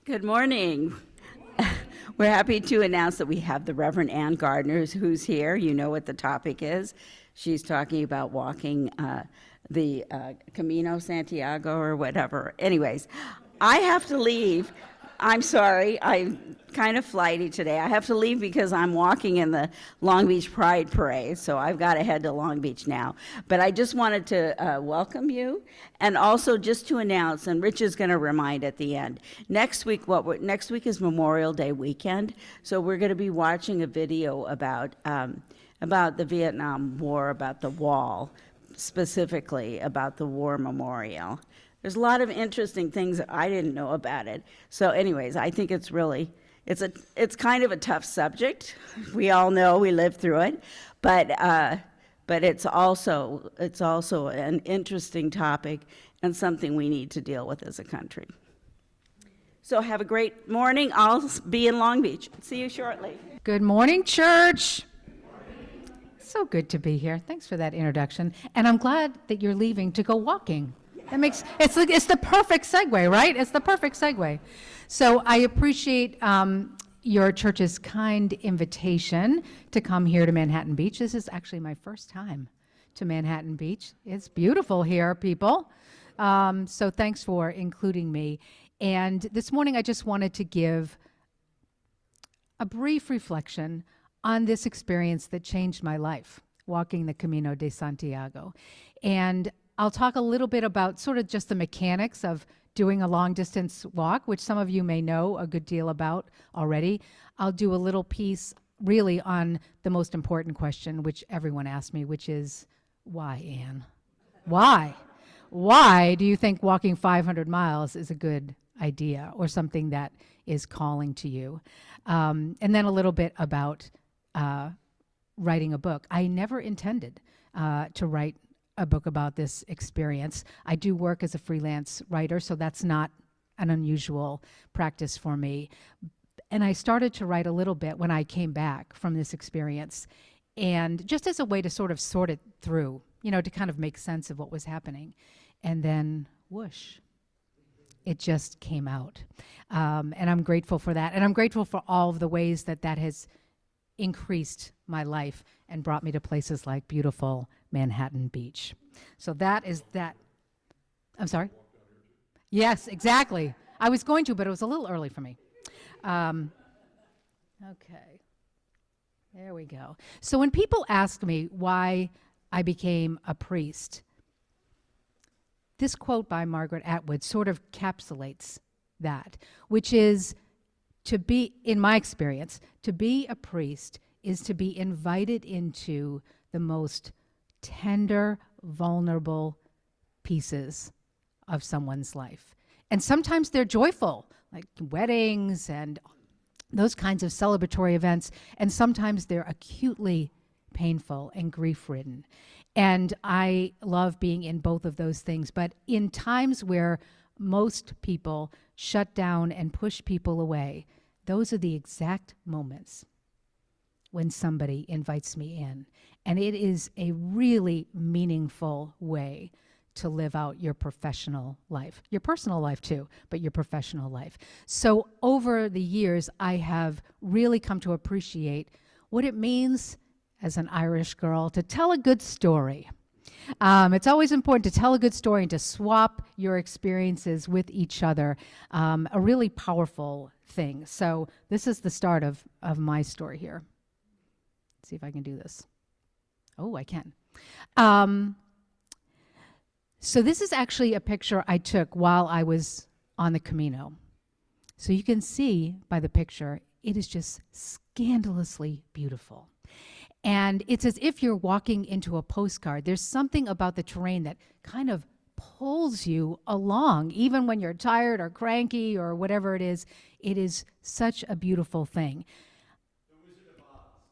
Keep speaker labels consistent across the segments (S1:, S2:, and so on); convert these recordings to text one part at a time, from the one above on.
S1: Good morning. We're happy to announce that we have the Reverend Ann Gardner who's here. You know what the topic is. She's talking about walking the Camino Santiago or whatever. Anyways, I have to leave. I'm sorry. I'm kind of flighty today. I have to leave because I'm walking in the Long Beach Pride Parade, so I've got to head to Long Beach now. But I just wanted to welcome you, and also just to announce, and Rich is going to remind at the end, next week is Memorial Day weekend, so we're going to be watching a video about the Vietnam War, about the wall, specifically about the war memorial. There's a lot of interesting things that I didn't know about it. So anyways, I think it's kind of a tough subject. We all know, we lived through it, but it's also an interesting topic and something we need to deal with as a country. So have a great morning. I'll be in Long Beach. See you shortly.
S2: Good morning, church. So good to be here. Thanks for that introduction. And I'm glad that you're leaving to go walking. It's the perfect segue, right? It's the perfect segue. So I appreciate your church's kind invitation to come here to Manhattan Beach. This is actually my first time to Manhattan Beach. It's beautiful here, people. So thanks for including me. And this morning I just wanted to give a brief reflection on this experience that changed my life, walking the Camino de Santiago. And I'll talk a little bit about sort of just the mechanics of doing a long distance walk, which some of you may know a good deal about already. I'll do a little piece really on the most important question, which everyone asks me, which is, why, Anne? Why? Why do you think walking 500 miles is a good idea or something that is calling to you? And then a little bit about writing a book. I never intended to write a book about this experience. I do work as a freelance writer, so that's not an unusual practice for me. And I started to write a little bit when I came back from this experience, and just as a way to sort of sort it through, to kind of make sense of what was happening. And then, whoosh, it just came out. And I'm grateful for that. And I'm grateful for all of the ways that has increased my life and brought me to places like beautiful Manhattan Beach. So that is that. I'm sorry? Yes, exactly. I was going to, but it was a little early for me. Okay. There we go. So when people ask me why I became a priest, this quote by Margaret Atwood sort of encapsulates that, which is, to be, in my experience, to be a priest is to be invited into the most tender, vulnerable pieces of someone's life. And sometimes they're joyful, like weddings and those kinds of celebratory events, and sometimes they're acutely painful and grief-ridden. And I love being in both of those things, but in times where most people shut down and push people away, those are the exact moments when somebody invites me in. And it is a really meaningful way to live out your professional life. Your personal life too, but your professional life. So over the years, I have really come to appreciate what it means as an Irish girl to tell a good story. It's always important to tell a good story and to swap your experiences with each other, a really powerful thing. So this is the start of my story here. Let's see if I can do this. Oh, I can. So this is actually a picture I took while I was on the Camino. So you can see by the picture, it is just scandalously beautiful. And it's as if you're walking into a postcard. There's something about the terrain that kind of pulls you along, even when you're tired or cranky or whatever it is. It is such a beautiful thing.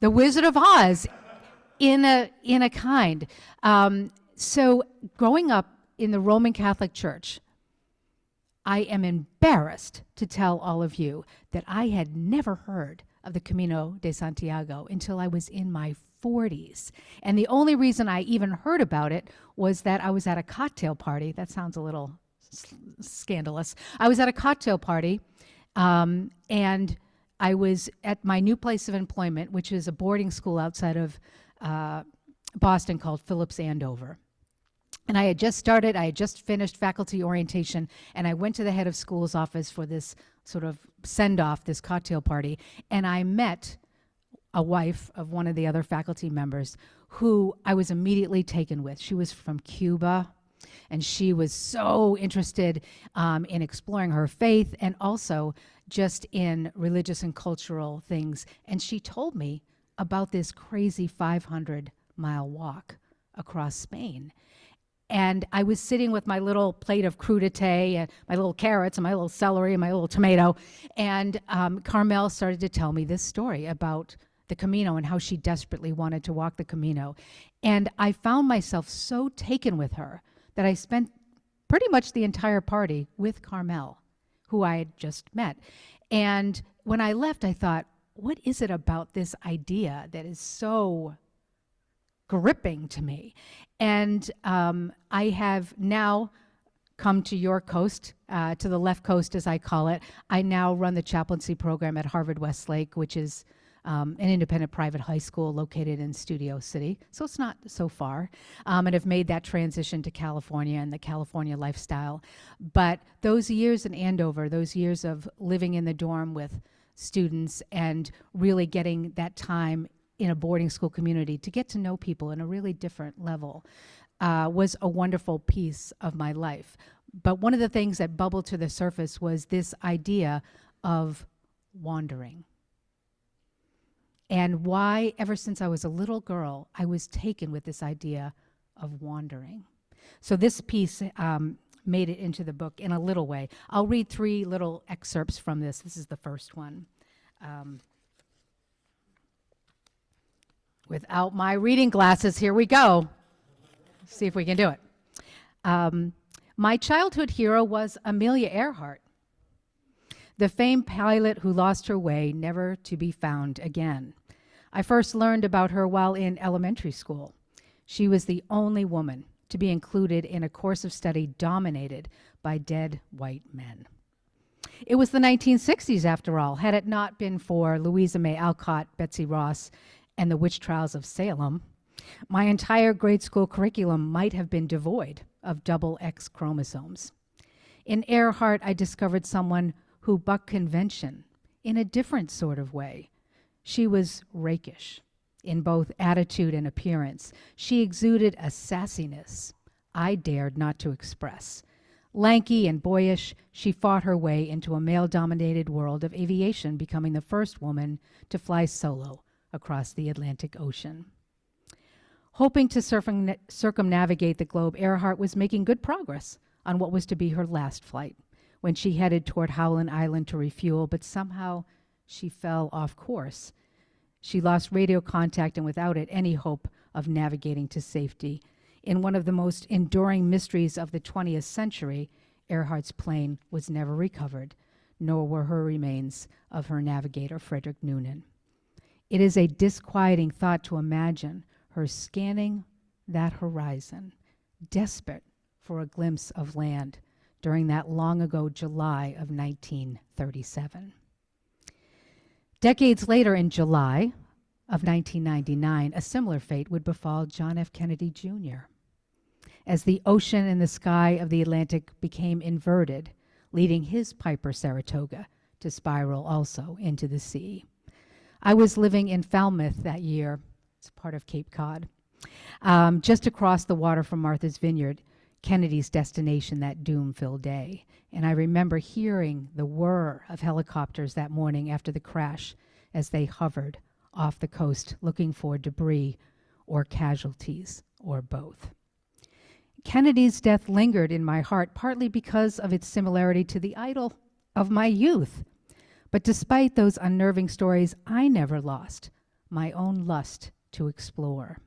S2: The Wizard of Oz, in a kind. So growing up in the Roman Catholic Church, I am embarrassed to tell all of you that I had never heard of the Camino de Santiago until I was in my 40s. And the only reason I even heard about it was that I was at a cocktail party. That sounds a little scandalous. I was at a cocktail party And I was at my new place of employment, which is a boarding school outside of Boston called Phillips Andover. And I had just finished faculty orientation, and I went to the head of school's office for this sort of send-off, this cocktail party, and I met a wife of one of the other faculty members who I was immediately taken with. She was from Cuba, and she was so interested in exploring her faith and also just in religious and cultural things. And she told me about this crazy 500-mile walk across Spain. And I was sitting with my little plate of crudité and my little carrots and my little celery and my little tomato. And Carmel started to tell me this story about the Camino and how she desperately wanted to walk the Camino. And I found myself so taken with her that I spent pretty much the entire party with Carmel, who I had just met. And when I left, I thought, what is it about this idea that is so gripping to me? And I have now come to your coast, to the left coast, as I call it. I now run the chaplaincy program at Harvard-Westlake, which is an independent private high school located in Studio City, so it's not so far, and have made that transition to California and the California lifestyle. But those years in Andover, those years of living in the dorm with students and really getting that time in a boarding school community to get to know people in a really different level was a wonderful piece of my life. But one of the things that bubbled to the surface was this idea of wandering. And why, ever since I was a little girl, I was taken with this idea of wandering. So this piece made it into the book in a little way. I'll read 3 little excerpts from this. This is the first one. Without my reading glasses, here we go. See if we can do it. My childhood hero was Amelia Earhart, the famed pilot who lost her way, never to be found again. I first learned about her while in elementary school. She was the only woman to be included in a course of study dominated by dead white men. It was the 1960s, after all. Had it not been for Louisa May Alcott, Betsy Ross, and the witch trials of Salem, my entire grade school curriculum might have been devoid of double X chromosomes. In Earhart, I discovered someone who bucked convention in a different sort of way. She was rakish in both attitude and appearance. She exuded a sassiness I dared not to express. Lanky and boyish, she fought her way into a male-dominated world of aviation, becoming the first woman to fly solo across the Atlantic Ocean. Hoping to circumnavigate the globe, Earhart was making good progress on what was to be her last flight when she headed toward Howland Island to refuel, but somehow she fell off course. She lost radio contact, and without it, any hope of navigating to safety. In one of the most enduring mysteries of the 20th century, Earhart's plane was never recovered, nor were her remains of her navigator, Frederick Noonan. It is a disquieting thought to imagine her scanning that horizon, desperate for a glimpse of land during that long ago July of 1937. Decades later, in July of 1999, a similar fate would befall John F. Kennedy Jr. as the ocean and the sky of the Atlantic became inverted, leading his Piper Saratoga to spiral also into the sea. I was living in Falmouth that year. It's part of Cape Cod, just across the water from Martha's Vineyard, Kennedy's destination that doom-filled day. And I remember hearing the whir of helicopters that morning after the crash as they hovered off the coast looking for debris or casualties or both. Kennedy's death lingered in my heart, partly because of its similarity to the idol of my youth. But despite those unnerving stories, I never lost my own lust to explore.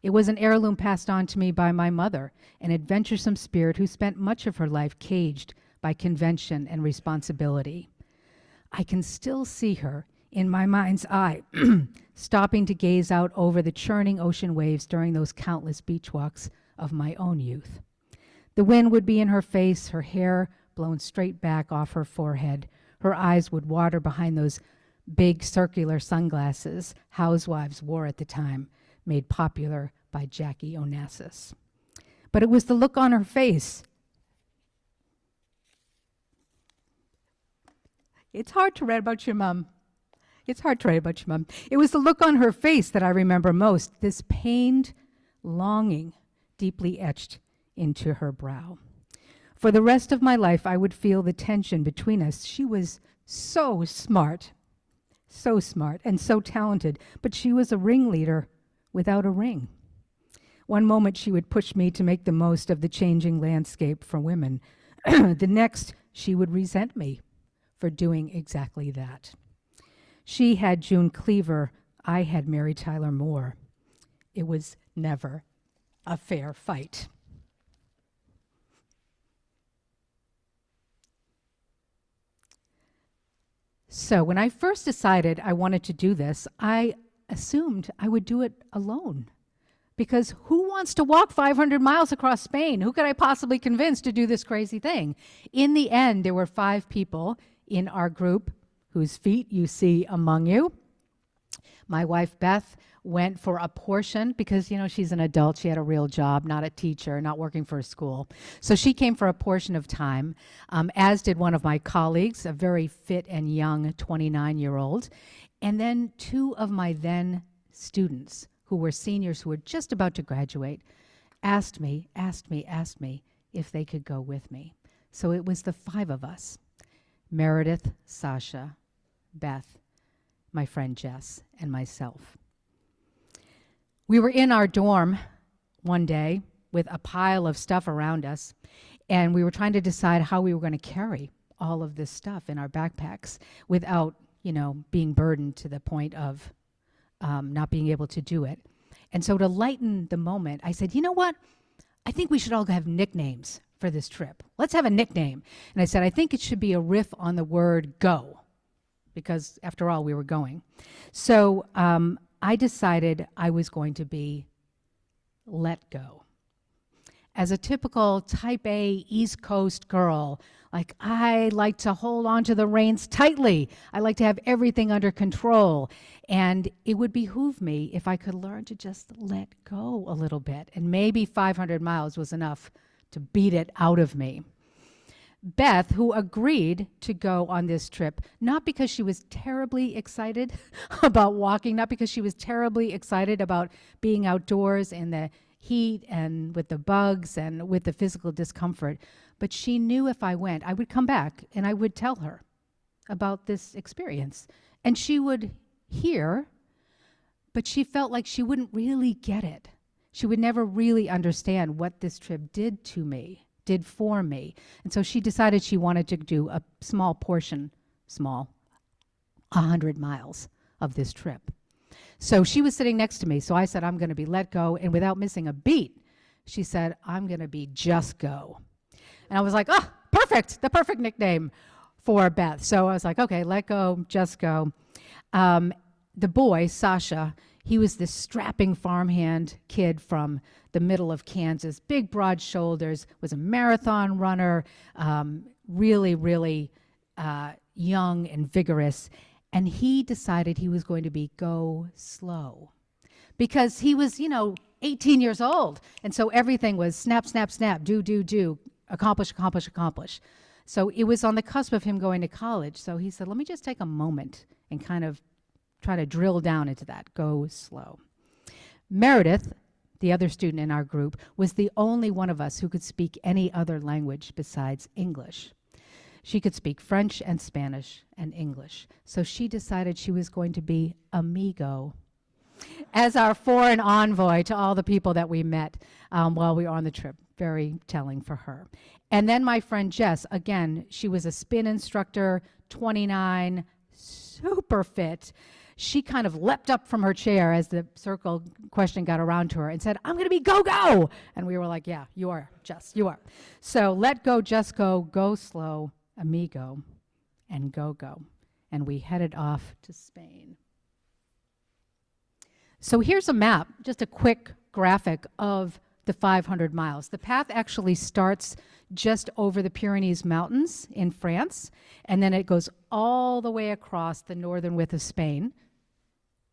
S2: It was an heirloom passed on to me by my mother, an adventuresome spirit who spent much of her life caged by convention and responsibility. I can still see her in my mind's eye, stopping to gaze out over the churning ocean waves during those countless beach walks of my own youth. The wind would be in her face, her hair blown straight back off her forehead, Her eyes would water behind those big circular sunglasses housewives wore at the time, made popular by Jackie Onassis. But it was the look on her face. It's hard to write about your mom. It's hard to write about your mom. It was the look on her face that I remember most, this pained longing deeply etched into her brow. For the rest of my life, I would feel the tension between us. She was so smart, and so talented, but she was a ringleader without a ring. One moment she would push me to make the most of the changing landscape for women. The next, she would resent me for doing exactly that. She had June Cleaver, I had Mary Tyler Moore. It was never a fair fight. So when I first decided I wanted to do this, I assumed I would do it alone. Because who wants to walk 500 miles across Spain? Who could I possibly convince to do this crazy thing? In the end, there were 5 people in our group whose feet you see among you. My wife, Beth, went for a portion because, she's an adult. She had a real job, not a teacher, not working for a school. So she came for a portion of time, as did one of my colleagues, a very fit and young 29-year-old. And then 2 of my then students who were seniors who were just about to graduate asked me if they could go with me. So it was the 5 of us, Meredith, Sasha, Beth, my friend Jess, and myself. We were in our dorm one day with a pile of stuff around us, and we were trying to decide how we were going to carry all of this stuff in our backpacks without, being burdened to the point of not being able to do it. And so to lighten the moment, I said, you know what? I think we should all have nicknames for this trip. Let's have a nickname. And I said, I think it should be a riff on the word go, because after all, we were going. So I decided I was going to be Let Go. As a typical type A East Coast girl, I like to hold on to the reins tightly. I like to have everything under control. And it would behoove me if I could learn to just let go a little bit. And maybe 500 miles was enough to beat it out of me. Beth, who agreed to go on this trip, not because she was terribly excited about walking, not because she was terribly excited about being outdoors in the heat and with the bugs and with the physical discomfort, but she knew if I went, I would come back and I would tell her about this experience. And she would hear, but she felt like she wouldn't really get it. She would never really understand what this trip did for me. And so she decided she wanted to do a small portion, 100 miles of this trip. So she was sitting next to me. So I said, I'm going to be Let Go. And without missing a beat, she said, I'm going to be Just Go. And I was like, oh, perfect. The perfect nickname for Beth. So I was like, okay, Let Go, Just Go. The boy, Sasha, he was this strapping farmhand kid from the middle of Kansas, big, broad shoulders, was a marathon runner, really, really young and vigorous. And he decided he was going to be go slow because he was, 18 years old. And so everything was snap, snap, snap, do, accomplish, accomplish, accomplish. So it was on the cusp of him going to college. So he said, let me just take a moment and kind of try to drill down into that, go slow. Meredith, the other student in our group, was the only one of us who could speak any other language besides English. She could speak French and Spanish and English. So she decided she was going to be amigo as our foreign envoy to all the people that we met while we were on the trip. Very telling for her. And then my friend Jess, again, she was a spin instructor, 29, super fit. She kind of leapt up from her chair as the circle question got around to her and said, I'm going to be go. And we were like, yeah, you are, Jess, you are. So Let Go, Just Go slow, amigo, and go. And we headed off to Spain. So here's a map, just a quick graphic of the 500 miles. The path actually starts just over the Pyrenees Mountains in France, and then it goes all the way across the northern width of Spain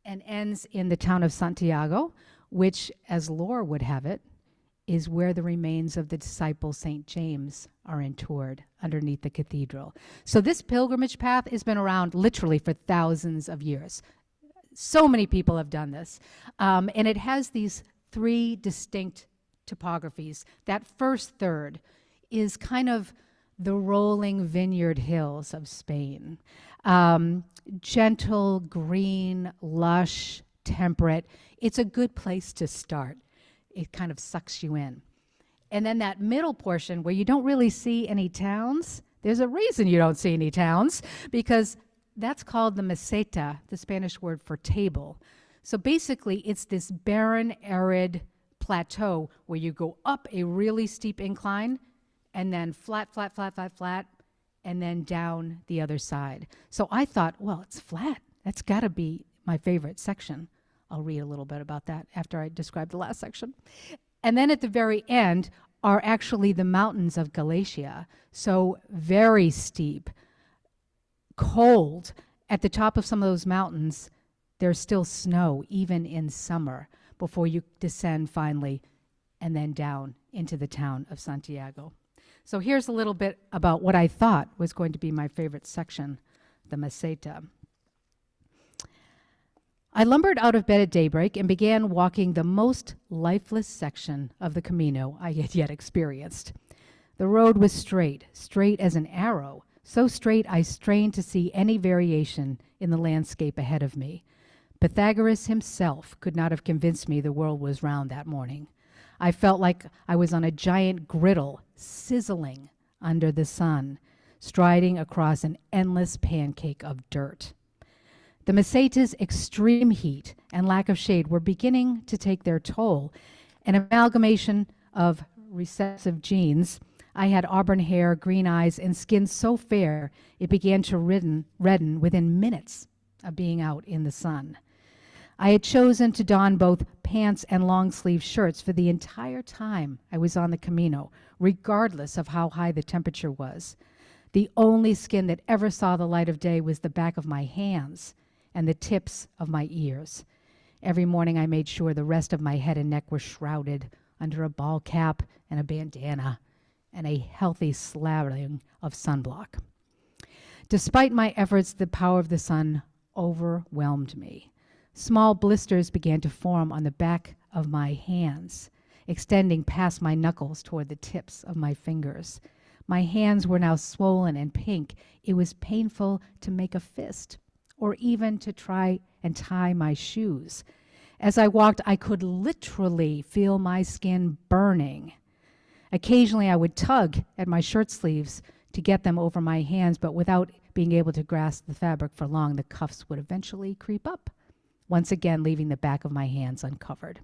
S2: and ends in the town of Santiago, which, as lore would have it, is where the remains of the disciple St. James are interred underneath the cathedral. So this pilgrimage path has been around literally for thousands of years. So many people have done this. And it has these three distinct topographies. That first third is kind of the rolling vineyard hills of Spain. Gentle, green, lush, temperate. It's a good place to start. It kind of sucks you in. And then that middle portion where you don't really see any towns, there's a reason you don't see any towns, because that's called the meseta, the Spanish word for table. So basically, it's this barren, arid plateau where you go up a really steep incline and then flat, flat, flat, flat, flat, and then down the other side. So I thought, well, it's flat. That's got to be my favorite section. I'll read a little bit about that after I describe the last section. And then at the very end are actually the mountains of Galicia. So very steep, cold. At the top of some of those mountains, there's still snow, even in summer, before you descend finally and then down into the town of Santiago. So here's a little bit about what I thought was going to be my favorite section, the meseta. I lumbered out of bed at daybreak and began walking the most lifeless section of the Camino I had yet experienced. The road was straight, straight as an arrow, so straight I strained to see any variation in the landscape ahead of me. Pythagoras himself could not have convinced me the world was round that morning. I felt like I was on a giant griddle, sizzling under the sun, striding across an endless pancake of dirt. The meseta's extreme heat and lack of shade were beginning to take their toll. An amalgamation of recessive genes. I had auburn hair, green eyes, and skin so fair it began to redden within minutes of being out in the sun. I had chosen to don both pants and long-sleeve shirts for the entire time I was on the Camino, regardless of how high the temperature was. The only skin that ever saw the light of day was the back of my hands and the tips of my ears. Every morning I made sure the rest of my head and neck were shrouded under a ball cap and a bandana and a healthy slathering of sunblock. Despite my efforts, the power of the sun overwhelmed me. Small blisters began to form on the back of my hands, extending past my knuckles toward the tips of my fingers. My hands were now swollen and pink. It was painful to make a fist, or even to try and tie my shoes. As I walked, I could literally feel my skin burning. Occasionally, I would tug at my shirt sleeves to get them over my hands, but without being able to grasp the fabric for long, the cuffs would eventually creep up, once again leaving the back of my hands uncovered.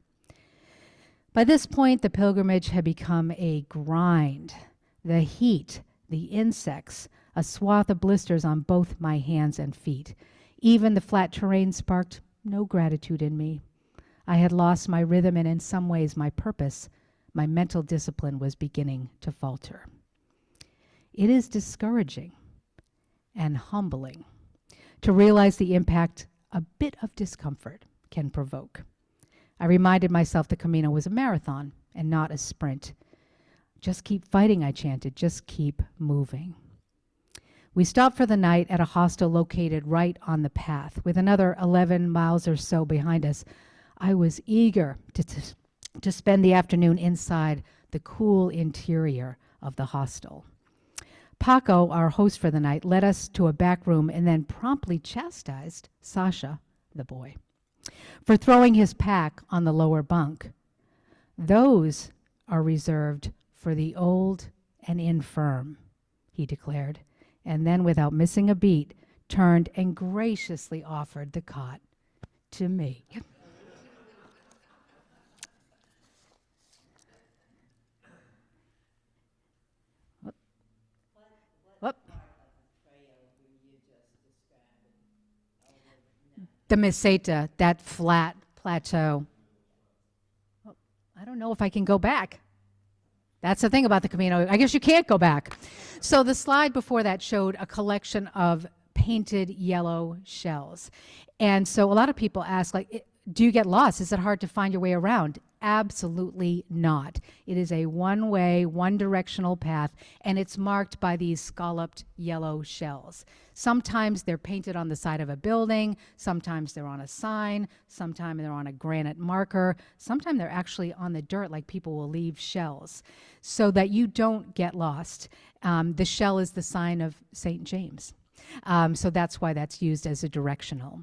S2: By this point, the pilgrimage had become a grind. The heat, the insects, a swath of blisters on both my hands and feet. Even the flat terrain sparked no gratitude in me. I had lost my rhythm, and in some ways my purpose, my mental discipline was beginning to falter. It is discouraging and humbling to realize the impact a bit of discomfort can provoke. I reminded myself the Camino was a marathon and not a sprint. Just keep fighting, I chanted, just keep moving. We stopped for the night at a hostel located right on the path. With another 11 miles or so behind us, I was eager to spend the afternoon inside the cool interior of the hostel. Paco, our host for the night, led us to a back room and then promptly chastised Sasha, the boy, for throwing his pack on the lower bunk. Those are reserved for the old and infirm, he declared, and then without missing a beat, turned and graciously offered the cot to me. Whoop. The meseta, that flat plateau. Oh, I don't don't know if I can go back. That's the thing about the Camino. I guess you can't go back. So the slide before that showed a collection of painted yellow shells. And so a lot of people ask, like, do you get lost? Is it hard to find your way around? Absolutely not. It is a one-way, one-directional path, and it's marked by these scalloped yellow shells. Sometimes they're painted on the side of a building, sometimes they're on a sign, sometimes they're on a granite marker, sometimes they're actually on the dirt, like people will leave shells, so that you don't get lost. The shell is the sign of St. James. So that's why that's used as a directional.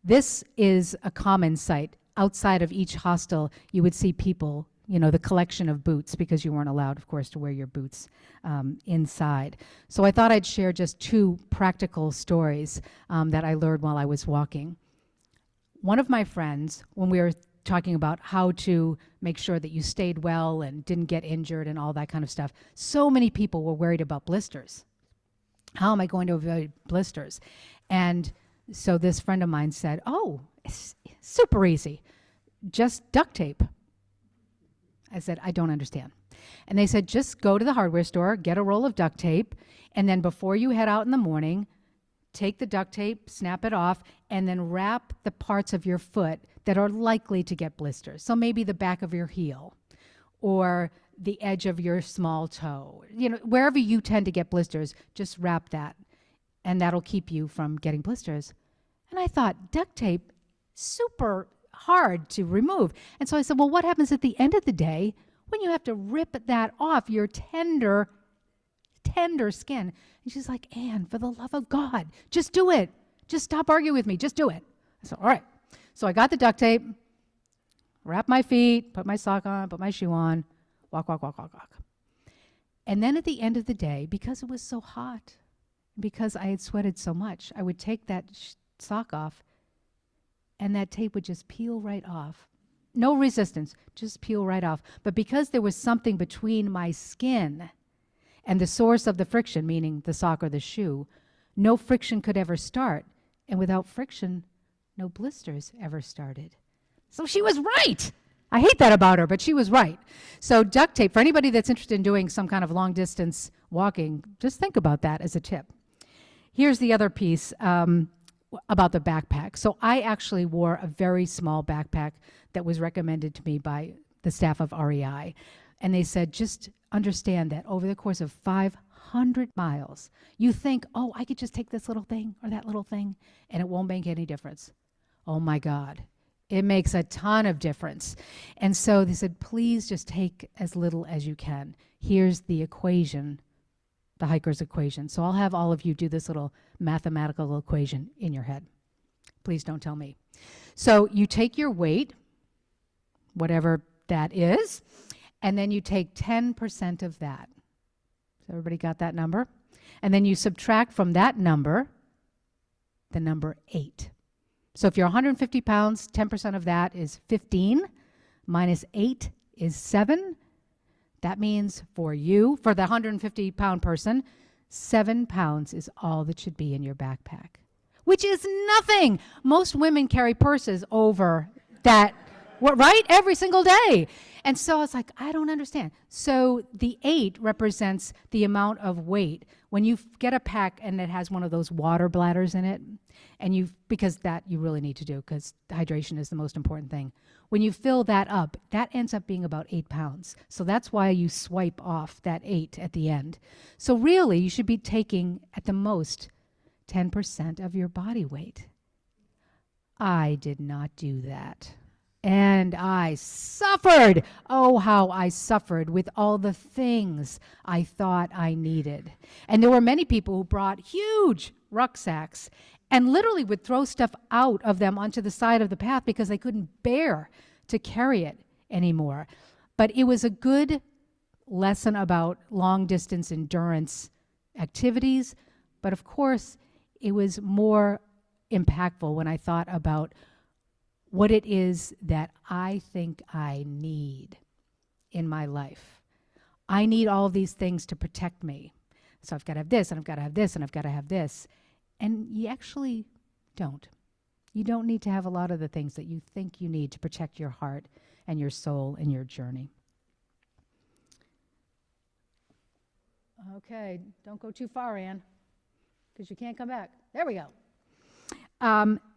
S2: This is a common sight. Outside of each hostel, you would see people, the collection of boots, because you weren't allowed, of course, to wear your boots inside. So I thought I'd share just 2 practical stories that I learned while I was walking. One of my friends, when we were talking about how to make sure that you stayed well and didn't get injured and all that kind of stuff, so many people were worried about blisters. How am I going to avoid blisters? And so this friend of mine said, oh, it's super easy. Just duct tape. I said, I don't understand. And they said, just go to the hardware store, get a roll of duct tape, and then before you head out in the morning, take the duct tape, snap it off, and then wrap the parts of your foot that are likely to get blisters. So maybe the back of your heel or the edge of your small toe. Wherever you tend to get blisters, just wrap that, and that'll keep you from getting blisters. And I thought, duct tape, super hard to remove. And so I said, well, what happens at the end of the day when you have to rip that off your tender skin? And she's like, Anne, for the love of God, just do it. Just stop arguing with me. Just do it. I said, all right. So I got the duct tape, wrapped my feet, put my sock on, put my shoe on, walk. And then at the end of the day, because it was so hot, because I had sweated so much, I would take that sock off, and that tape would just peel right off. No resistance, just peel right off. But because there was something between my skin and the source of the friction, meaning the sock or the shoe, no friction could ever start. And without friction, no blisters ever started. So she was right. I hate that about her, but she was right. So duct tape, for anybody that's interested in doing some kind of long distance walking, just think about that as a tip. Here's the other piece about the backpack. So I actually wore a very small backpack that was recommended to me by the staff of REI. And they said, just understand that over the course of 500 miles, you think, oh, I could just take this little thing or that little thing, and it won't make any difference. Oh my God, it makes a ton of difference. And so they said, please just take as little as you can. Here's the equation, the hiker's equation. So I'll have all of you do this little mathematical equation in your head. Please don't tell me. So you take your weight, whatever that is, and then you take 10% of that. So everybody got that number? And then you subtract from that number the number 8. So if you're 150 pounds, 10% of that is 15, minus 8 is 7. That means for you, for the 150-pound person, 7 pounds is all that should be in your backpack, which is nothing. Most women carry purses over that, right? Every single day. And so I was like, I don't understand. So the 8 represents the amount of weight. When you get a pack and it has one of those water bladders in it, and because that you really need to do, because hydration is the most important thing. When you fill that up, that ends up being about 8 pounds. So that's why you swipe off that 8 at the end. So really, you should be taking, at the most, 10% of your body weight. I did not do that. And I suffered. Oh, how I suffered with all the things I thought I needed. And there were many people who brought huge rucksacks and literally would throw stuff out of them onto the side of the path because they couldn't bear to carry it anymore. But it was a good lesson about long-distance endurance activities. But of course, it was more impactful when I thought about what it is that I think I need in my life. I need all of these things to protect me. So I've got to have this, and I've got to have this, and I've got to have this. And you actually don't. You don't need to have a lot of the things that you think you need to protect your heart and your soul in your journey. Okay, don't go too far, Anne, because you can't come back. There we go.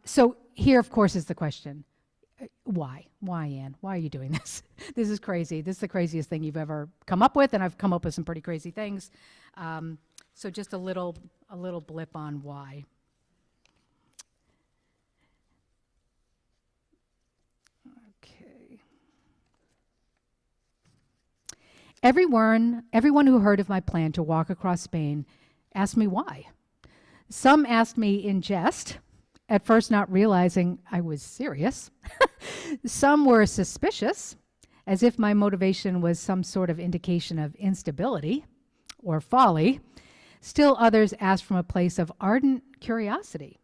S2: So here, of course, is the question. Why? Why, Anne? Why are you doing this? This is crazy. This is the craziest thing you've ever come up with, and I've come up with some pretty crazy things. So just a little blip on why. Okay. Everyone who heard of my plan to walk across Spain asked me why. Some asked me in jest, at first not realizing I was serious. Some were suspicious, as if my motivation was some sort of indication of instability or folly. Still others asked from a place of ardent curiosity,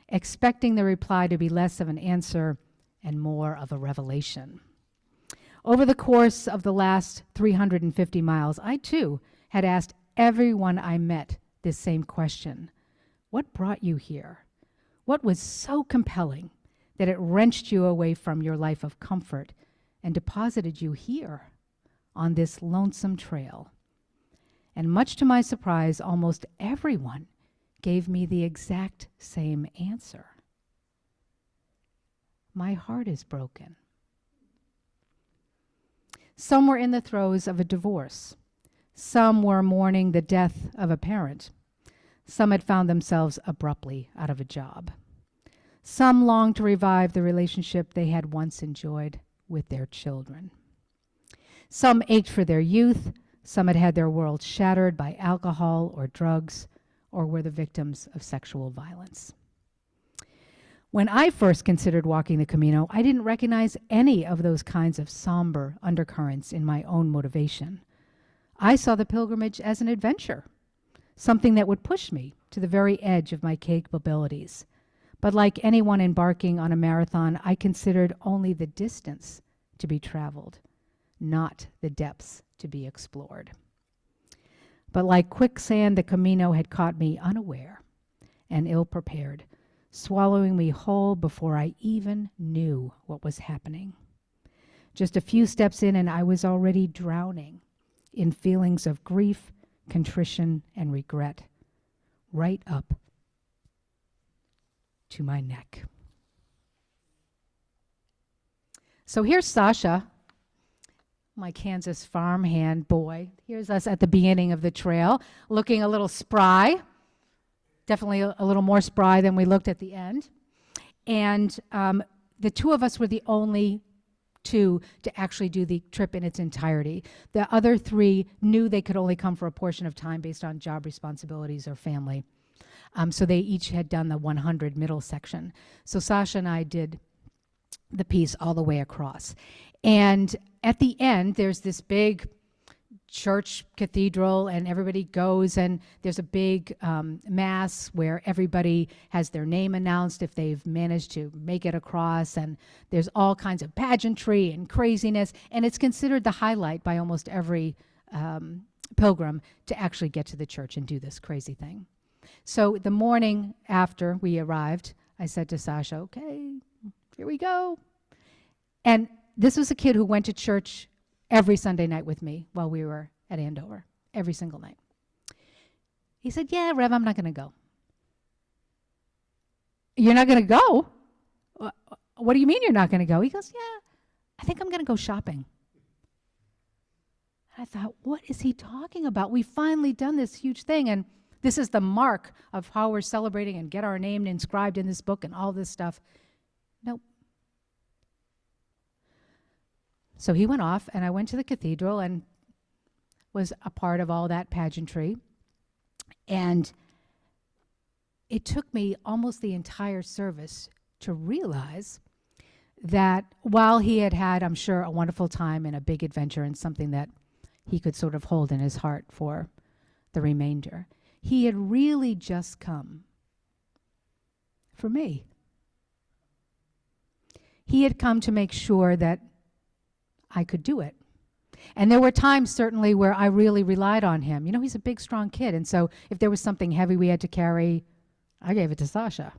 S2: expecting the reply to be less of an answer and more of a revelation. Over the course of the last 350 miles, I too had asked everyone I met this same question. What brought you here? What was so compelling that it wrenched you away from your life of comfort and deposited you here on this lonesome trail? And much to my surprise, almost everyone gave me the exact same answer. My heart is broken. Some were in the throes of a divorce. Some were mourning the death of a parent. Some had found themselves abruptly out of a job. Some longed to revive the relationship they had once enjoyed with their children. Some ached for their youth. Some had had their world shattered by alcohol or drugs, or were the victims of sexual violence. When I first considered walking the Camino, I didn't recognize any of those kinds of somber undercurrents in my own motivation. I saw the pilgrimage as an adventure, something that would push me to the very edge of my capabilities. But like anyone embarking on a marathon, I considered only the distance to be traveled, not the depths to be explored. But like quicksand, the Camino had caught me unaware and ill-prepared, swallowing me whole before I even knew what was happening. Just a few steps in and I was already drowning in feelings of grief, contrition, and regret, right up to my neck. So here's Sasha, my Kansas farmhand boy. Here's us at the beginning of the trail, looking a little spry, definitely a little more spry than we looked at the end. And the two of us were the only two to actually do the trip in its entirety. The other three knew they could only come for a portion of time based on job responsibilities or family. So they each had done the 100 middle section. So Sasha and I did the piece all the way across. And at the end, there's this big church cathedral, and everybody goes, and there's a big mass where everybody has their name announced if they've managed to make it across, and there's all kinds of pageantry and craziness, and it's considered the highlight by almost every pilgrim to actually get to the church and do this crazy thing. So the morning after we arrived, I said to Sasha, okay, here we go. And this was a kid who went to church every Sunday night with me while we were at Andover, every single night. He said, yeah, Rev, I'm not going to go. You're not going to go? What do you mean you're not going to go? He goes, yeah, I think I'm going to go shopping. And I thought, what is he talking about? We've finally done this huge thing, and this is the mark of how we're celebrating and get our name inscribed in this book and all this stuff. Nope. So he went off, and I went to the cathedral and was a part of all that pageantry. And it took me almost the entire service to realize that while he had had, I'm sure, a wonderful time and a big adventure and something that he could sort of hold in his heart for the remainder, he had really just come for me. He had come to make sure that I could do it. And there were times certainly where I really relied on him. You know, he's a big, strong kid. And so if there was something heavy we had to carry, I gave it to Sasha.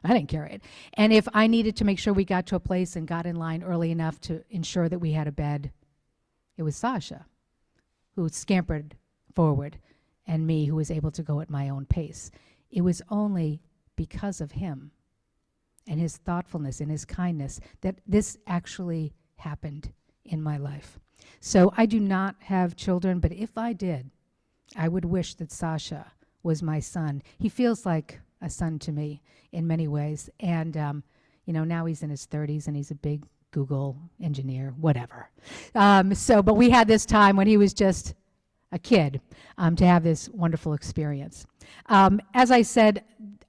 S2: I didn't carry it. And if I needed to make sure we got to a place and got in line early enough to ensure that we had a bed, it was Sasha who scampered forward and me who was able to go at my own pace. It was only because of him and his thoughtfulness and his kindness that this actually happened in my life. So I do not have children, but if I did, I would wish that Sasha was my son. He feels like a son to me in many ways. And, now he's in his 30s and he's a big Google engineer, whatever. But we had this time when he was just a kid to have this wonderful experience. As I said,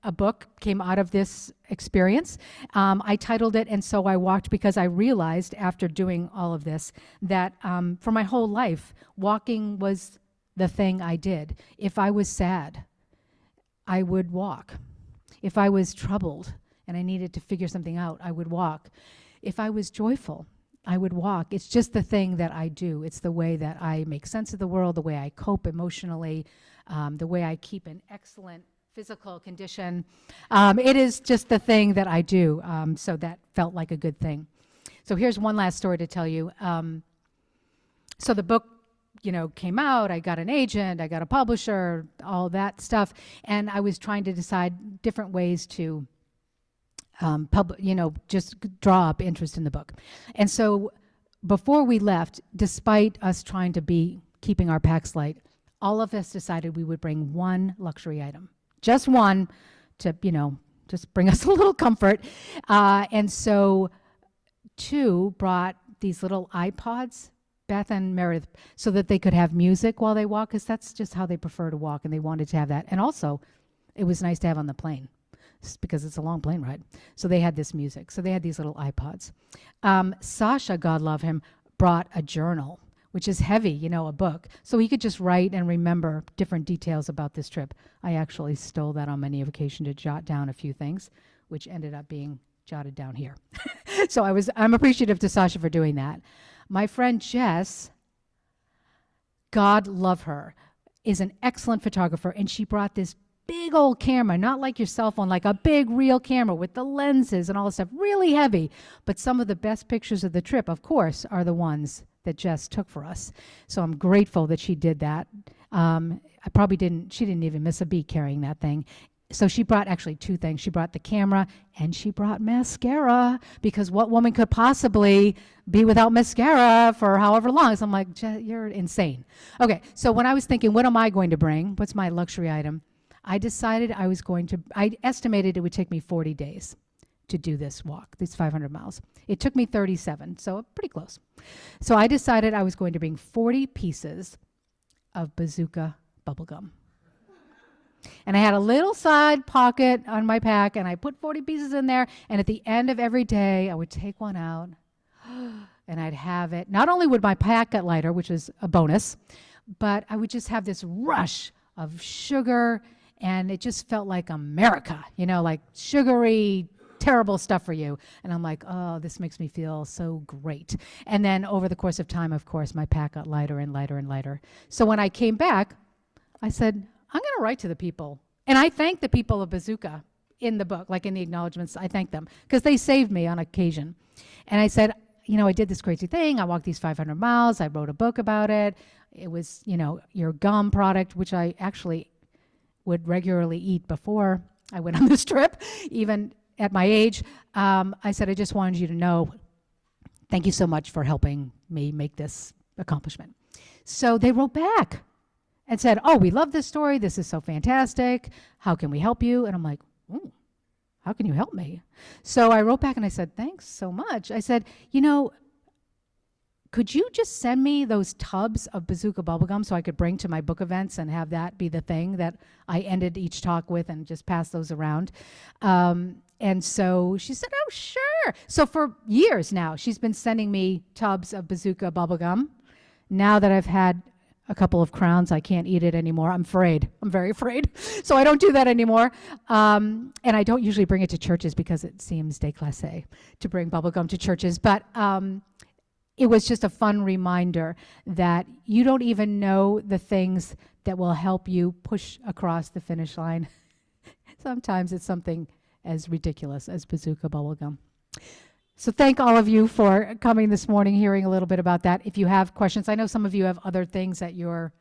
S2: a book came out of this experience. I titled it "And So I Walked" because I realized after doing all of this that for my whole life, walking was the thing I did. If I was sad, I would walk. If I was troubled and I needed to figure something out, I would walk. If I was joyful, I would walk. It's just the thing that I do. It's the way that I make sense of the world, the way I cope emotionally, the way I keep an excellent physical condition. It is just the thing that I do. So that felt like a good thing. So here's one last story to tell you. So the book came out, I got an agent, I got a publisher, all that stuff, and I was trying to decide different ways to just draw up interest in the book. And so before we left, despite us trying to be keeping our packs light, all of us decided we would bring one luxury item, just one to, just bring us a little comfort. And so 2 brought these little iPods, Beth and Meredith, so that they could have music while they walk, because that's just how they prefer to walk, and they wanted to have that. And also, it was nice to have on the plane, because it's a long plane ride. So they had this music. So they had these little iPods. Sasha, God love him, brought a journal, which is heavy, a book. So he could just write and remember different details about this trip. I actually stole that on many occasions to jot down a few things, which ended up being jotted down here. So I'm appreciative to Sasha for doing that. My friend Jess, God love her, is an excellent photographer, and she brought this big old camera, not like your cell phone, like a big real camera with the lenses and all this stuff, really heavy. But some of the best pictures of the trip, of course, are the ones that Jess took for us. So I'm grateful that she did that. She didn't even miss a beat carrying that thing. So she brought actually 2 things. She brought the camera and she brought mascara, because what woman could possibly be without mascara for however long? So I'm like, you're insane. Okay, so when I was thinking, what am I going to bring? What's my luxury item? I decided I estimated it would take me 40 days to do this walk, these 500 miles. It took me 37, so pretty close. So I decided I was going to bring 40 pieces of bazooka bubblegum. And I had a little side pocket on my pack, and I put 40 pieces in there, and at the end of every day, I would take one out, and I'd have it. Not only would my pack get lighter, which is a bonus, but I would just have this rush of sugar, and it just felt like America, like sugary, terrible stuff for you. And I'm like, oh, this makes me feel so great. And then over the course of time, of course, my pack got lighter and lighter and lighter. So when I came back, I said, I'm going to write to the people. And I thank the people of Bazooka in the book, like in the acknowledgments. I thank them because they saved me on occasion. And I said, I did this crazy thing. I walked these 500 miles. I wrote a book about it. It was, your gum product, which I actually would regularly eat before I went on this trip, even at my age. I said, I just wanted you to know, thank you so much for helping me make this accomplishment. So they wrote back and said, oh, we love this story. This is so fantastic. How can we help you? And I'm like, how can you help me? So I wrote back and I said, thanks so much. I said, could you just send me those tubs of bazooka bubblegum so I could bring to my book events and have that be the thing that I ended each talk with and just pass those around? And so she said, oh, sure. So for years now, she's been sending me tubs of bazooka bubblegum. Now that I've had a couple of crowns, I can't eat it anymore. I'm afraid. I'm very afraid. So I don't do that anymore. And I don't usually bring it to churches because it seems déclassé to bring bubblegum to churches. But it was just a fun reminder that you don't even know the things that will help you push across the finish line. Sometimes it's something as ridiculous as bazooka bubblegum. So thank all of you for coming this morning, hearing a little bit about that. If you have questions, I know some of you have other things that you're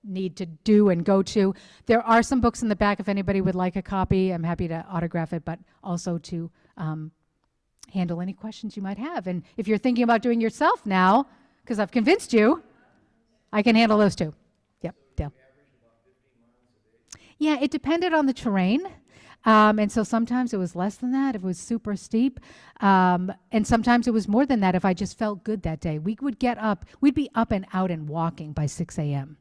S2: need to do and go to. There are some books in the back if anybody would like a copy. I'm happy to autograph it, but also to handle any questions you might have. And if you're thinking about doing yourself now, because I've convinced you, I can handle those too. Yep, Dale. Yeah, it depended on the terrain. And so sometimes it was less than that if it was super steep. And sometimes it was more than that if I just felt good that day. We would get up, we'd be up and out and walking by 6 a.m.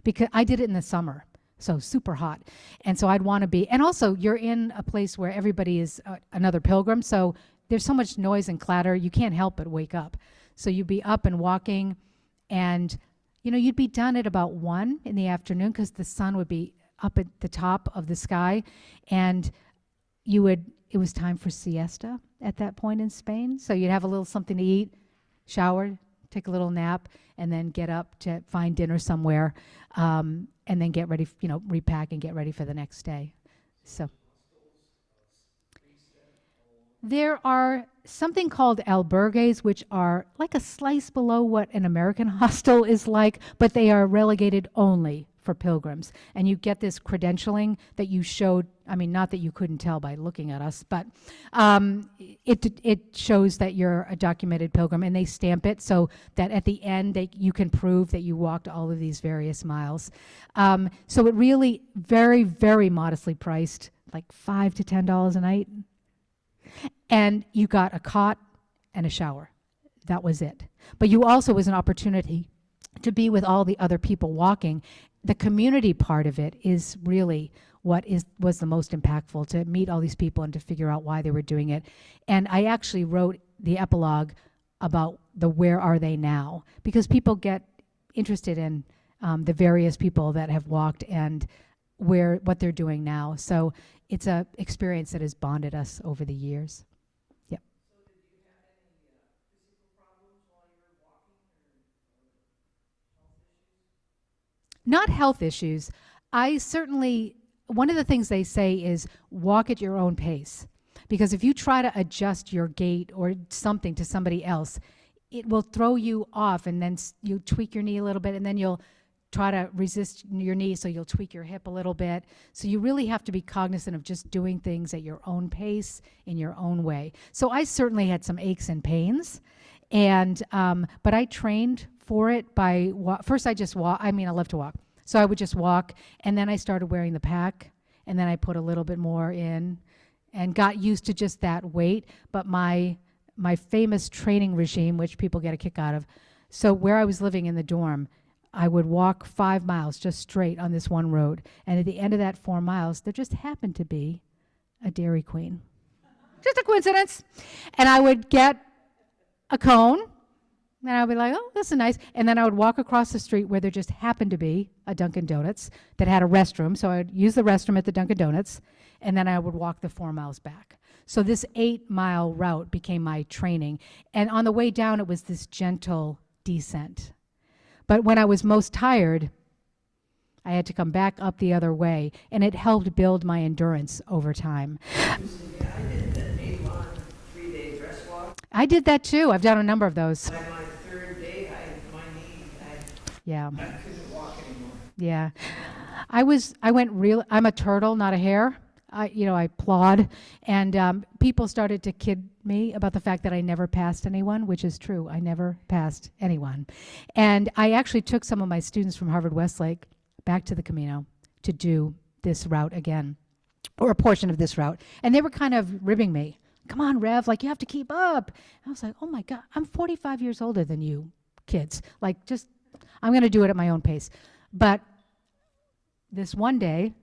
S2: because I did it in the summer, so super hot. And so I'd want to be, and also you're in a place where everybody is another pilgrim, so there's so much noise and clatter, you can't help but wake up. So you'd be up and walking, and you'd be done at about 1 in the afternoon because the sun would be up at the top of the sky, and it was time for siesta at that point in Spain. So you'd have a little something to eat, shower, take a little nap, and then get up to find dinner somewhere, and then get ready, repack and get ready for the next day. So there are something called albergues, which are like a slice below what an American hostel is like, but they are relegated only for pilgrims. And you get this credentialing that you showed, not that you couldn't tell by looking at us, but it shows that you're a documented pilgrim, and they stamp it so that at the end you can prove that you walked all of these various miles. So it really very, very modestly priced, like $5 to $10 a night. And you got a cot and a shower. That was it. But you also was an opportunity to be with all the other people walking. The community part of it is really what was the most impactful, to meet all these people and to figure out why they were doing it. And I actually wrote the epilogue about the where are they now, because people get interested in the various people that have walked and what they're doing now. So it's an experience that has bonded us over the years. Yep.
S3: So did you have any physical problems while you were walking, or health issues?
S2: Not health issues. One of the things they say is walk at your own pace. Because if you try to adjust your gait or something to somebody else, it will throw you off, and then you tweak your knee a little bit, and then you'll try to resist your knee, so you'll tweak your hip a little bit. So you really have to be cognizant of just doing things at your own pace, in your own way. So I certainly had some aches and pains, and but I trained for it by, first I just walk, I love to walk. So I would just walk, and then I started wearing the pack, and then I put a little bit more in, and got used to just that weight. But my famous training regime, which people get a kick out of, so where I was living in the dorm, I would walk 5 miles just straight on this one road. And at the end of that 4 miles, there just happened to be a Dairy Queen. Just a coincidence. And I would get a cone, and I would be like, oh, this is nice. And then I would walk across the street where there just happened to be a Dunkin' Donuts that had a restroom. So I would use the restroom at the Dunkin' Donuts, and then I would walk the 4 miles back. So this 8-mile route became my training. And on the way down, it was this gentle descent. But when I was most tired, I had to come back up the other way, and it helped build my endurance over time.
S3: I did that 8-mile 3-day dress walk.
S2: I did that too. I've done a number of those.
S3: By my third day, my knee,
S2: Yeah.
S3: I couldn't walk anymore.
S2: Yeah. I'm a turtle, not a hare. I plod, and people started to kid me about the fact that I never passed anyone, which is true. I never passed anyone. And I actually took some of my students from Harvard-Westlake back to the Camino to do this route again, or a portion of this route. And they were kind of ribbing me. Come on, Rev, you have to keep up. And I was like, oh my God, I'm 45 years older than you kids. I'm going to do it at my own pace. But this one day,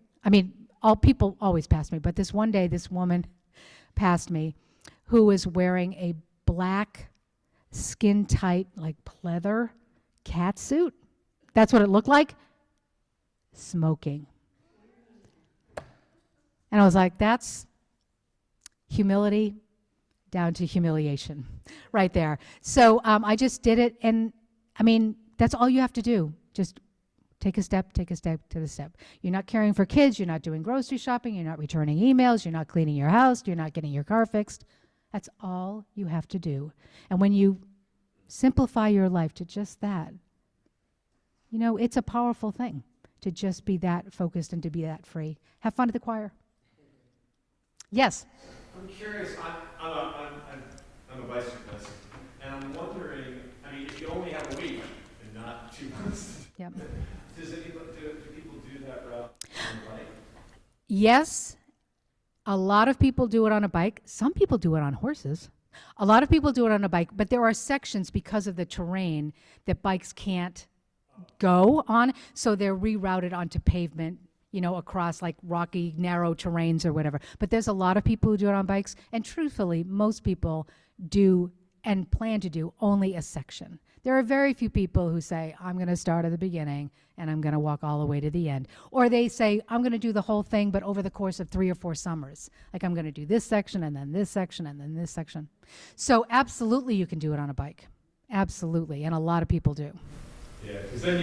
S2: all people always pass me, but this one day, this woman passed me who was wearing a black, skin-tight, pleather cat suit. That's what it looked like. Smoking. And I was like, that's humility down to humiliation right there. So I just did it, and that's all you have to do. Just Take a step, take a step, to the step. You're not caring for kids, you're not doing grocery shopping, you're not returning emails, you're not cleaning your house, you're not getting your car fixed. That's all you have to do. And when you simplify your life to just that, you know, it's a powerful thing to just be that focused and to be that free. Have fun at the choir. Yes?
S4: I'm curious, I'm a bicyclist, and I'm wondering, I mean, if you only have a week and not 2 months,
S2: Yep.
S4: do people do that route on a bike?
S2: Yes, a lot of people do it on a bike. Some people do it on horses. A lot of people do it on a bike, but there are sections because of the terrain that bikes can't go on, so they're rerouted onto pavement, you know, across like rocky, narrow terrains or whatever. But there's a lot of people who do it on bikes, and truthfully, most people do and plan to do only a section. There are very few people who say, I'm going to start at the beginning and I'm going to walk all the way to the end. Or they say, I'm going to do the whole thing, but over the course of 3 or 4 summers. Like, I'm going to do this section and then this section and then this section. So absolutely you can do it on a bike. Absolutely. And a lot of people do.
S4: Yeah, because then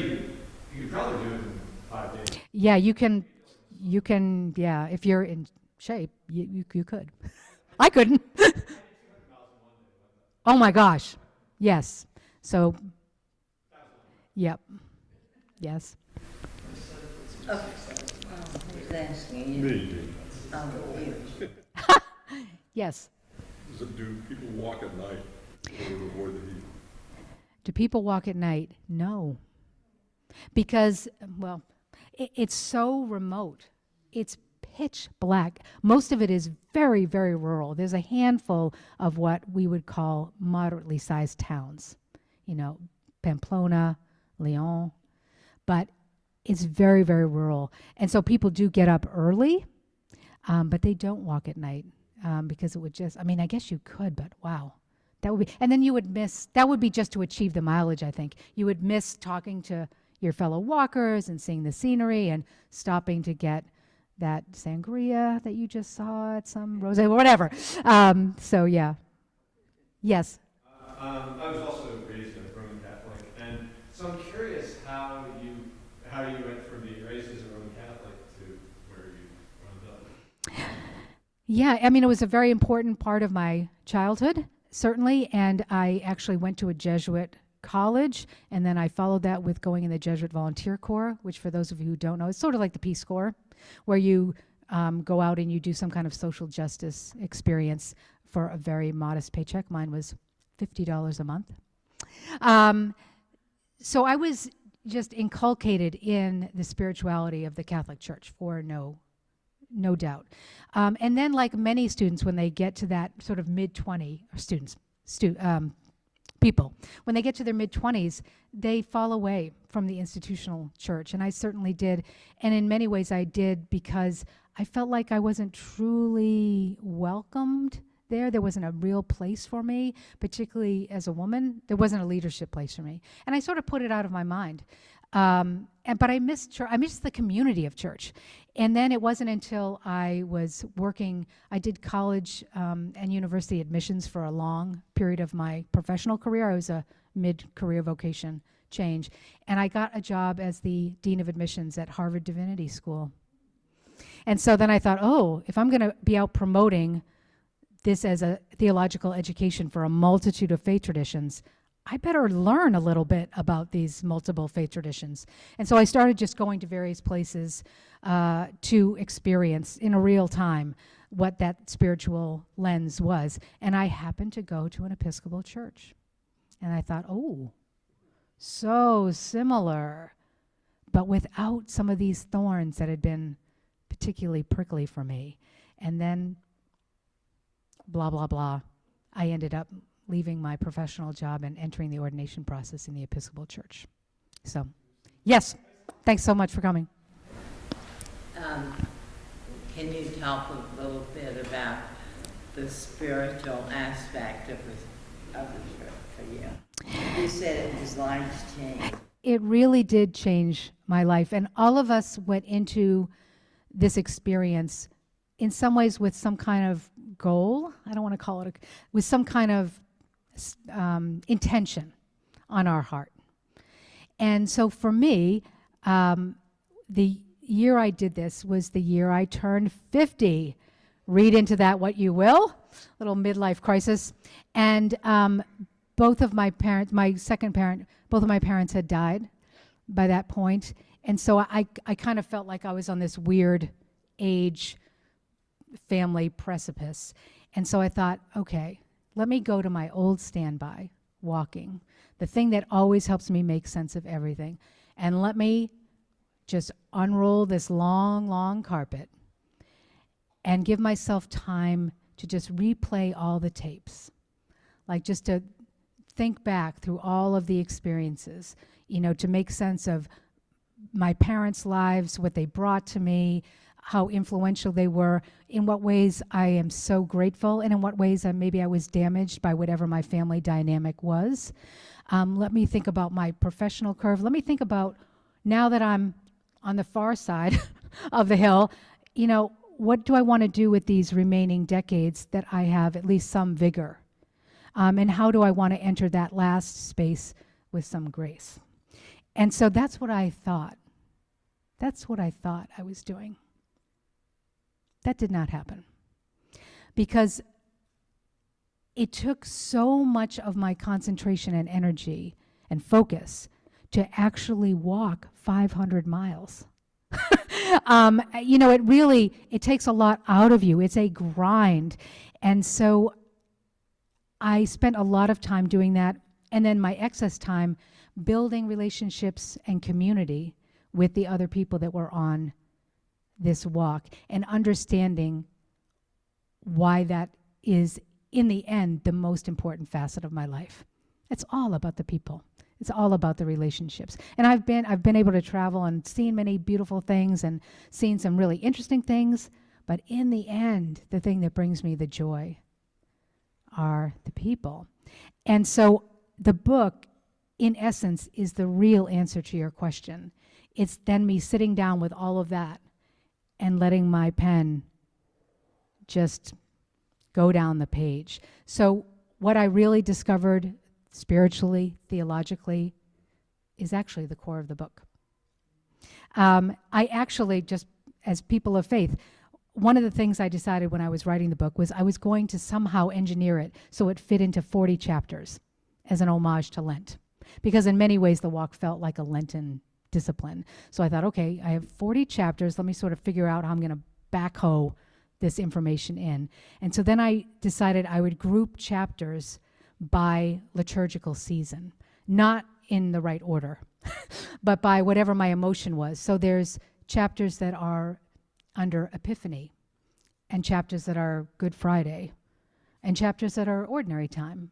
S4: you could probably do it in 5 days.
S2: Yeah, you can, yeah, if you're in shape, you could. I couldn't. Oh my gosh. Yes. So, yep. Yes.
S5: Who's asking you?
S6: Me.
S5: Oh, you.
S2: Yes.
S6: Do people walk at night to avoid the heat?
S2: Do people walk at night? No. Because, well, it's so remote. It's pitch black. Most of it is very, very rural. There's a handful of what we would call moderately sized towns. You know, Pamplona, Lyon. But it's very, very rural. And so people do get up early, but they don't walk at night because it would just, I mean, I guess you could, but wow. That would be, and then you would miss, that would be just to achieve the mileage, I think. You would miss talking to your fellow walkers and seeing the scenery and stopping to get that sangria that you just saw at some rosé or whatever. So yeah. Yes.
S4: I was also raised a Roman Catholic, and so I'm curious how you went from being raised as a Roman Catholic to where you wound up.
S2: Yeah, I mean, it was a very important part of my childhood, certainly, and I actually went to a Jesuit college, and then I followed that with going in the Jesuit Volunteer Corps, which for those of you who don't know, it's sort of like the Peace Corps, where you go out and you do some kind of social justice experience for a very modest paycheck. Mine was $50 a month. So I was just inculcated in the spirituality of the Catholic Church, for no doubt. And then, like many students, when they get to that sort of mid-20, or people, when they get to their mid-20s, they fall away from the institutional church, and I certainly did. And in many ways I did because I felt like I wasn't truly welcomed there. There wasn't a real place for me, particularly as a woman. There wasn't a leadership place for me. And I sort of put it out of my mind. But I missed church. I missed the community of church. And then it wasn't until I was working, I did college and university admissions for a long period of my professional career. I was a mid-career vocation change. And I got a job as the dean of admissions at Harvard Divinity School. And so then I thought, oh, if I'm going to be out promoting this as a theological education for a multitude of faith traditions, I better learn a little bit about these multiple faith traditions. And so I started just going to various places to experience in a real time what that spiritual lens was. And I happened to go to an Episcopal church. And I thought, oh, so similar, but without some of these thorns that had been particularly prickly for me. And then, blah, blah, blah, I ended up leaving my professional job and entering the ordination process in the Episcopal Church. So, yes, thanks so much for coming.
S5: Can you talk a little bit about the spiritual aspect of the church for you? You said it was life-changing.
S2: It really did change my life, and all of us went into this experience in some ways with some kind of goal. I don't want to call it with some kind of intention on our heart. And so for me, The year I did this was the year I turned 50. Read into that what you will, little midlife crisis. And both of my parents, my second parent, both of my parents had died by that point. And so I kind of felt like I was on this weird age family precipice. And so I thought, okay, let me go to my old standby, walking, the thing that always helps me make sense of everything. And let me just unroll this long, long carpet and give myself time to just replay all the tapes. Like just to think back through all of the experiences, to make sense of my parents' lives, what they brought to me, how influential they were, in what ways I am so grateful, and in what ways maybe I was damaged by whatever my family dynamic was. Let me think about my professional curve. Let me think about, now that I'm on the far side of the hill, what do I want to do with these remaining decades that I have at least some vigor? And how do I want to enter that last space with some grace? And so that's what I thought. That's what I thought I was doing. That did not happen. Because it took so much of my concentration and energy and focus to actually walk 500 miles. It takes a lot out of you. It's a grind. And so I spent a lot of time doing that, and then my excess time building relationships and community with the other people that were on this walk, and understanding why that is, in the end, the most important facet of my life. It's all about the people. It's all about the relationships. And I've been able to travel and seen many beautiful things and seen some really interesting things, but in the end, the thing that brings me the joy are the people. And so the book, in essence, is the real answer to your question. It's then me sitting down with all of that and letting my pen just go down the page. So what I really discovered spiritually, theologically, is actually the core of the book. I actually, just as people of faith, one of the things I decided when I was writing the book was I was going to somehow engineer it so it fit into 40 chapters as an homage to Lent. Because in many ways the walk felt like a Lenten discipline. So I thought, okay, I have 40 chapters. Let me sort of figure out how I'm going to backhoe this information in. And so then I decided I would group chapters by liturgical season, not in the right order, but by whatever my emotion was. So there's chapters that are under Epiphany, and chapters that are Good Friday, and chapters that are ordinary time.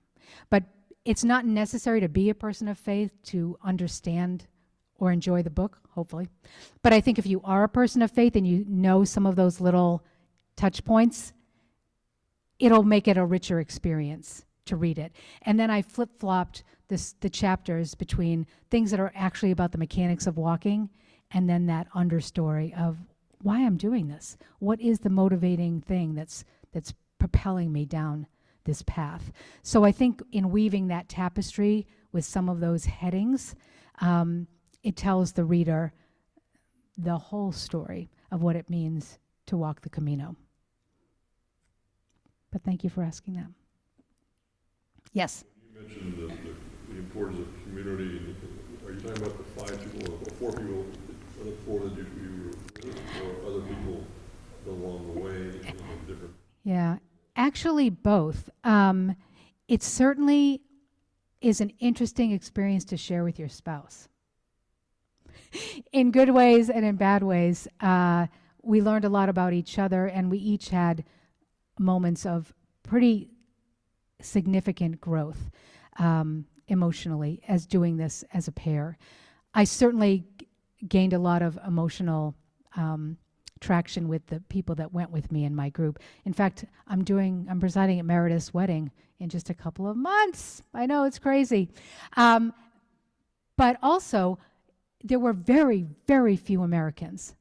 S2: But it's not necessary to be a person of faith to understand or enjoy the book, hopefully. But I think if you are a person of faith and you know some of those little touch points, it'll make it a richer experience to read it. And then I flip-flopped the chapters between things that are actually about the mechanics of walking, and then that understory of why I'm doing this. What is the motivating thing that's propelling me down this path? So I think in weaving that tapestry with some of those headings, it tells the reader the whole story of what it means to walk the Camino. But thank you for asking that. Yes?
S6: You mentioned the importance of community. Are you talking about the 5 people or 4 people, the 4 that you were with, or other people along the way in different?
S2: Yeah, actually both. It certainly is an interesting experience to share with your spouse. In good ways and in bad ways. We learned a lot about each other, and we each had moments of pretty significant growth emotionally as doing this as a pair. I certainly gained a lot of emotional traction with the people that went with me in my group. In fact, I'm presiding at Meredith's wedding in just a couple of months. I know, it's crazy. But also, there were very, very few Americans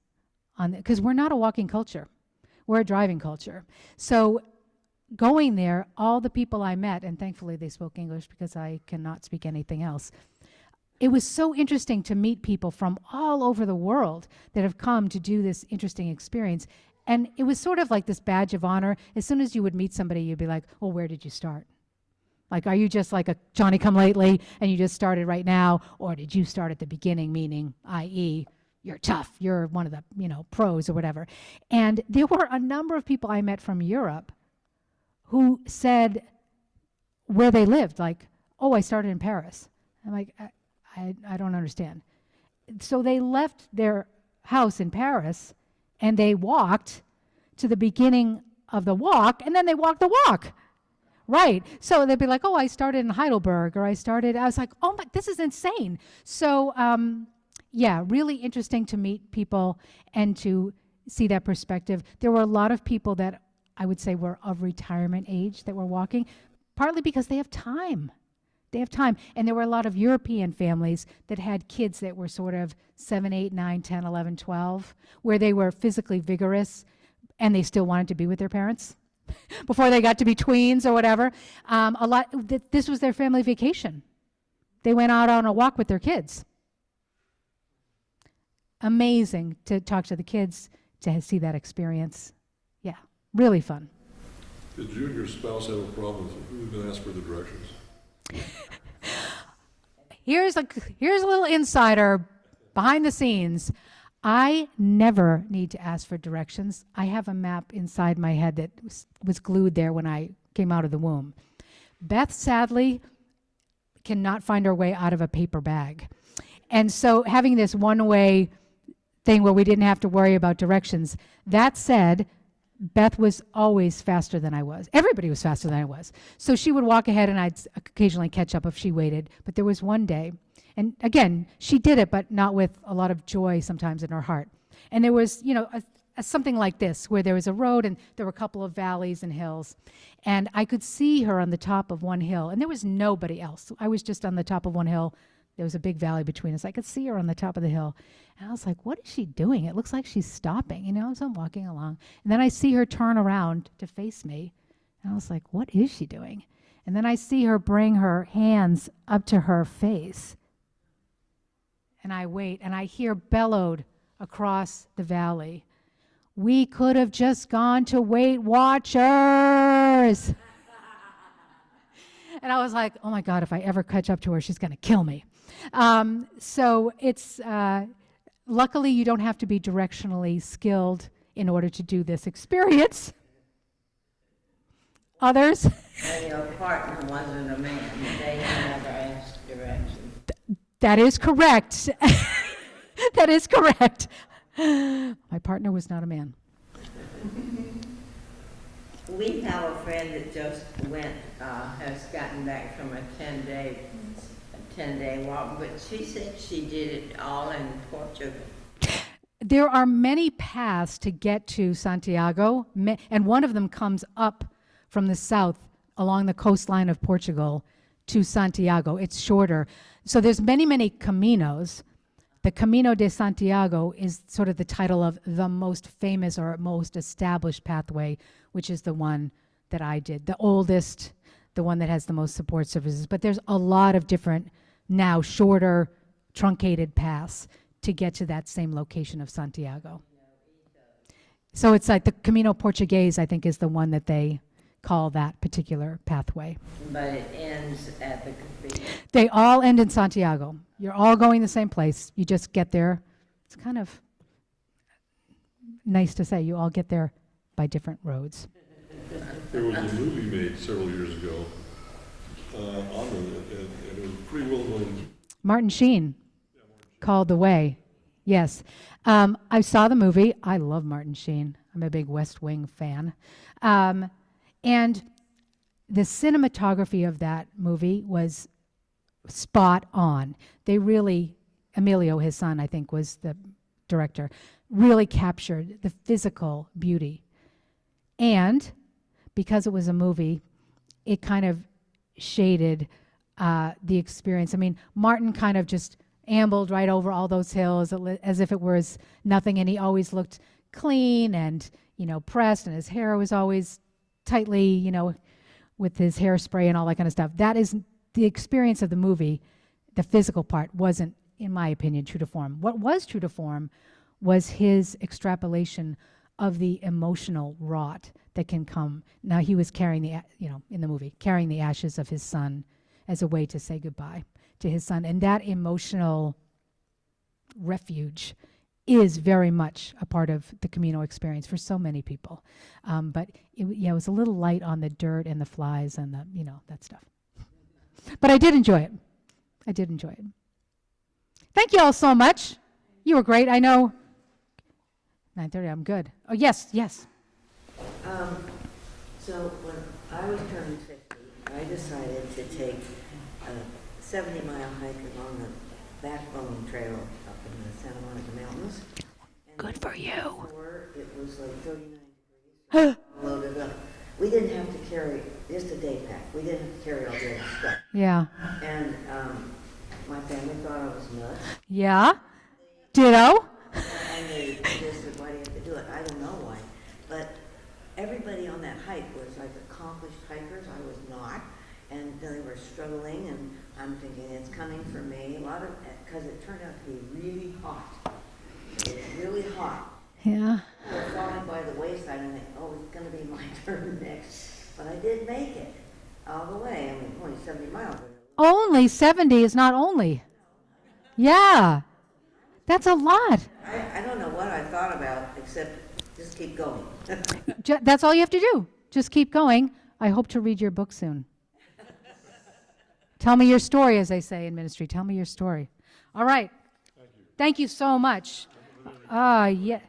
S2: on it, because we're not a walking culture. We're a driving culture. So going there, all the people I met, and thankfully they spoke English because I cannot speak anything else, it was so interesting to meet people from all over the world that have come to do this interesting experience. And it was sort of like this badge of honor. As soon as you would meet somebody, you'd be like, well, where did you start? Like, are you just like a Johnny-come-lately and you just started right now? Or did you start at the beginning, meaning, i.e., you're tough, you're one of the, pros or whatever. And there were a number of people I met from Europe who said where they lived, like, oh, I started in Paris. I'm like, I don't understand. So they left their house in Paris and they walked to the beginning of the walk, and then they walked the walk. Right. So they'd be like, oh, I started in Heidelberg, or I was like, oh my, this is insane. So yeah, really interesting to meet people and to see that perspective. There were a lot of people that I would say were of retirement age that were walking, partly because they have time. They have time. And there were a lot of European families that had kids that were sort of 7, 8, 9, 10, 11, 12, where they were physically vigorous and they still wanted to be with their parents before they got to be tweens or whatever. This was their family vacation. They went out on a walk with their kids. Amazing to talk to the kids, to see that experience. Yeah, really fun.
S6: Did you and your spouse have a problem with who was going to ask for the directions?
S2: Here's a little insider behind the scenes. I never need to ask for directions. I have a map inside my head that was glued there when I came out of the womb. Beth, sadly, cannot find her way out of a paper bag. And so having this one-way thing where we didn't have to worry about directions. That said, Beth was always faster than I was. Everybody was faster than I was. So she would walk ahead and I'd occasionally catch up if she waited. But there was one day, and again, she did it, but not with a lot of joy sometimes in her heart. And there was, something like this, where there was a road and there were a couple of valleys and hills. And I could see her on the top of one hill, and there was nobody else. I was just on the top of one hill. There was a big valley between us. I could see her on the top of the hill. And I was like, what is she doing? It looks like she's stopping, so I'm walking along. And then I see her turn around to face me. And I was like, what is she doing? And then I see her bring her hands up to her face. And I wait, and I hear bellowed across the valley, we could have just gone to Weight Watchers. And I was like, oh my God, if I ever catch up to her, she's going to kill me. So it's, luckily you don't have to be directionally skilled in order to do this experience. Others?
S5: And your partner wasn't a man. They never asked directions.
S2: That is correct. That is correct. My partner was not a man.
S5: We have a friend that just has gotten back from a 10-day walk, but she said she did it all in Portugal.
S2: There are many paths to get to Santiago, and one of them comes up from the south along the coastline of Portugal to Santiago. It's shorter. So there's many, many caminos. The Camino de Santiago is sort of the title of the most famous or most established pathway, which is the one that I did, the oldest, the one that has the most support services. But there's a lot of different, now shorter, truncated paths to get to that same location of Santiago. So it's like the Camino Portuguese, I think, is the one that they call that particular pathway.
S5: But it ends at the cathedral.
S2: They all end in Santiago. You're all going the same place. You just get there. It's kind of nice to say. You all get there by different roads.
S6: There was a movie made several years ago on it, and it was pretty well known.
S2: Martin Sheen, called The Way. Yes. I saw the movie. I love Martin Sheen. I'm a big West Wing fan. And the cinematography of that movie was spot on. They really, Emilio, his son, I think, was the director, really captured the physical beauty. And because it was a movie, it kind of shaded the experience. I mean, Martin kind of just ambled right over all those hills as if it was nothing, and he always looked clean and, pressed, and his hair was always tightly, with his hairspray and all that kind of stuff. That is the experience of the movie the physical part wasn't, in my opinion, true to form. What was true to form was his extrapolation of the emotional rot that can come. Now, he was carrying in the movie, carrying the ashes of his son as a way to say goodbye to his son. And that emotional refuge is very much a part of the Camino experience for so many people. But it was a little light on the dirt and the flies and that stuff. But I did enjoy it. I did enjoy it. Thank you all so much. You were great. I know. 9:30, I'm good. Oh, yes.
S7: So when I was turning 50, I decided to take a 70-mile hike along the Backbone Trail up in the Santa Monica Mountains. And
S2: Good for you.
S7: before, it was like 39 degrees. Loaded up. We didn't have to carry, just a day pack. We didn't have to carry all the stuff.
S2: Yeah.
S7: And my family thought I was nuts.
S2: Yeah. Ditto.
S7: And they just said, why do you have to do it? I don't know why. But everybody on that hike was like accomplished hikers. I was not. And they were struggling, and I'm thinking it's coming for me. A lot of, because it turned out to be really hot. It was really hot.
S2: Yeah.
S7: I was falling by the wayside and think, oh, it's going to be my turn next. But I did make it all the way. I mean, only 70 miles.
S2: Only 70 is not only. Yeah. That's a lot.
S7: I don't know what I thought about, except just keep going.
S2: That's all you have to do. Just keep going. I hope to read your book soon. Tell me your story, as they say in ministry. Tell me your story. All right. Thank you so much. Yeah.